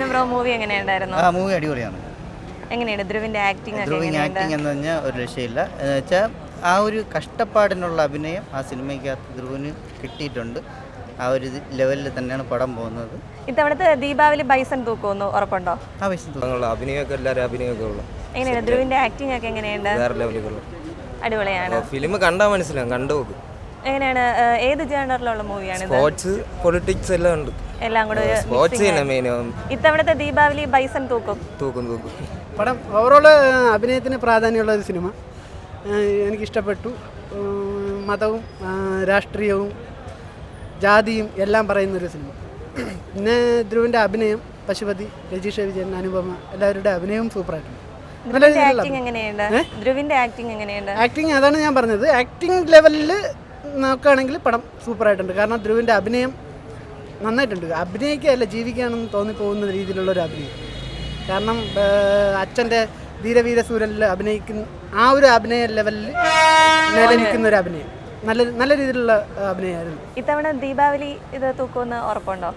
Mohan bro movie എങ്ങനെയുണ്ടായിരുന്നു? Movie അടിപൊളിയാണ്. എങ്ങനെയാണ് ധ്രുവിന്റെ ആക്ടിംഗ് എന്ന് പറഞ്ഞാൽ ഒരു രക്ഷയില്ല. എന്ന് വെച്ചാൽ ആ ഒരു കഷ്ടപ്പാടിനുള്ള അഭിനയം ആ സിനിമയ്ക്കകത്ത് ധ്രുവിന് കിട്ടിയിട്ടുണ്ട്. ആ ഒരു ലെവലിൽ തന്നെയാണ് പടം പോകുന്നത്. ഇത്തവണത്തെ ദീപാവലി ബൈസൺ തൂക്കുമെന്ന് ഉറപ്പുണ്ടോ? അഭിനയമൊക്കെ എല്ലാവരും അഭിനയമൊക്കെ ഉള്ളു. എങ്ങനെയാണ് ധ്രുവിന്റെ ആക്ടിംഗ് ഒക്കെ എങ്ങനെയുണ്ട്? വേറെ ലെവലുകൾ അടിപൊളിയാണ്. ഫിലിം കണ്ടാൽ മനസ്സിലാവും, കണ്ടു നോക്കും. എങ്ങനെയാണ്, ഏത് ജേണറിലുള്ള മൂവിയാണ്? സ്പോർട്സ്, പൊളിറ്റിക്സ് എല്ലാം ഉണ്ട്, എല്ലാം കൂടെ സ്പോർട്സ് മെയിൻ. ഇത്തവണത്തെ ദീപാവലി ബൈസൺ തൂക്കും. പടം ഓവറോൾ അഭിനയത്തിന് പ്രാധാന്യമുള്ള ഒരു സിനിമ. എനിക്കിഷ്ടപ്പെട്ടു. മതവും രാഷ്ട്രീയവും ജാതിയും എല്ലാം പറയുന്നൊരു സിനിമ. പിന്നെ ധ്രുവിൻ്റെ അഭിനയം, പശുപതി, രജീഷ വിജയൻ, അനുപമ, എല്ലാവരുടെ അഭിനയവും സൂപ്പറായിട്ടുണ്ട്. ആക്ടിങ് അതാണ് ഞാൻ പറഞ്ഞത്. ആക്ടിങ് ലെവലിൽ നോക്കുകയാണെങ്കിൽ പടം സൂപ്പറായിട്ടുണ്ട്. കാരണം ധ്രുവിൻ്റെ അഭിനയം നന്നായിട്ടുണ്ട്. അഭിനയിക്കുകയല്ല, ജീവിക്കുകയാണെന്ന് തോന്നിപ്പോകുന്ന രീതിയിലുള്ളൊരു അഭിനയം. കാരണം അച്ഛൻ്റെ ധീരവീരസൂരനിൽ അഭിനയിക്കുന്ന ആ ഒരു അഭിനയ ലെവലിൽ നിലനിൽക്കുന്ന ഒരു അഭിനയം, നല്ല രീതിയിലുള്ള അഭിനയമായിരുന്നു. ഇത്തവണ ദീപാവലി ഇത് തൂക്കുമെന്ന് ഉറപ്പുണ്ടോ?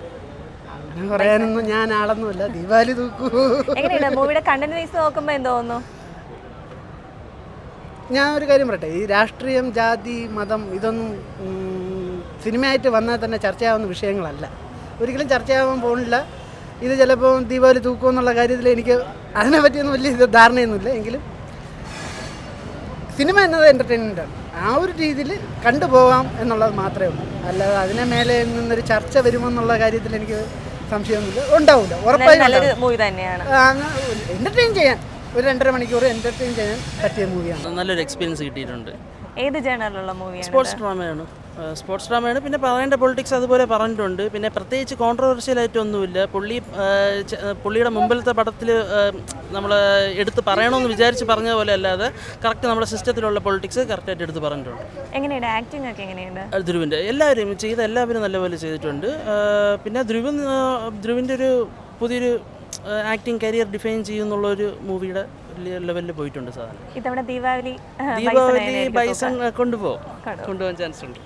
അങ്ങനെ പറയാനൊന്നും ഞാൻ ആളൊന്നുമില്ല. ദീപാവലി തൂക്കൂ. എങ്ങനെയാണ് മൂവിയുടെ കണ്ടന്റ് വൈസ് നോക്കുമ്പോൾ എന്ത് തോന്നുന്നു? ഞാൻ ഒരു കാര്യം പറയട്ടെ, ഈ രാഷ്ട്രീയം, ജാതി, മതം ഇതൊന്നും സിനിമയായിട്ട് വന്നാൽ തന്നെ ചർച്ചയാവുന്ന വിഷയങ്ങളല്ല. ഒരിക്കലും ചർച്ചയാവാൻ പോകുന്നില്ല. ഇത് ചിലപ്പോൾ ദീപാവലി തൂക്കുമെന്നുള്ള കാര്യത്തിൽ എനിക്ക് അതിനെപ്പറ്റിയൊന്നും വലിയ ധാരണയൊന്നുമില്ല. എങ്കിലും സിനിമ എന്നത് എൻ്റർടൈൻമെൻറ്റാണ്. ആ ഒരു രീതിയിൽ കണ്ടുപോകാം എന്നുള്ളത് മാത്രമേ ഉള്ളൂ. അല്ലാതെ അതിനെ മേലെ നിന്നൊരു ചർച്ച വരുമെന്നുള്ള കാര്യത്തിൽ എനിക്ക് സംശയമൊന്നുമില്ല, ഉണ്ടാവില്ല. ഉറപ്പായും മൂവി തന്നെയാണ്. എൻ്റർടൈൻ ചെയ്യാൻ ഒരു 2.5 മണിക്കൂർ എൻ്റർടൈൻ ചെയ്യാൻ പറ്റിയ മൂവിയാണ്. നല്ലൊരു എക്സ്പീരിയൻസ് കിട്ടിയിട്ടുണ്ട്. ഏത് ജേണറിലുള്ള മൂവിയാണ്? സ്പോർട്സ് ഡ്രാമയാണ്. പിന്നെ പറയേണ്ട പൊളിറ്റിക്സ് അതുപോലെ പറഞ്ഞിട്ടുണ്ട്. പിന്നെ പ്രത്യേകിച്ച് കോൺട്രവേഴ്ഷ്യൽ ആയിട്ടൊന്നുമില്ല. പുള്ളിയുടെ മുമ്പിലത്തെ പടത്തിൽ നമ്മൾ എടുത്ത് പറയണമെന്ന് വിചാരിച്ച് പറഞ്ഞ പോലെ അല്ലാതെ കറക്റ്റ് നമ്മുടെ സിസ്റ്റത്തിലുള്ള പൊളിറ്റിക്സ് കറക്റ്റായിട്ട് എടുത്ത് പറഞ്ഞിട്ടുണ്ട്. എങ്ങനെയുണ്ട് ആക്ടിംഗ് ഒക്കെ? എങ്ങനെയുണ്ട് ധ്രുവിൻ്റെ? എല്ലാവരും നല്ലപോലെ ചെയ്തിട്ടുണ്ട്. പിന്നെ ധ്രുവിൻ്റെ ഒരു പുതിയൊരു ആക്ടിങ് കരിയർ ഡിഫൈൻ ചെയ്യുന്നുള്ളൊരു മൂവിയുടെ ലെവലിൽ പോയിട്ടുണ്ട് സാധനം. ഇത്തവണ ദീപാവലി ബൈസൺ കൊണ്ടുപോകാൻ ചാൻസ് ഉണ്ട്.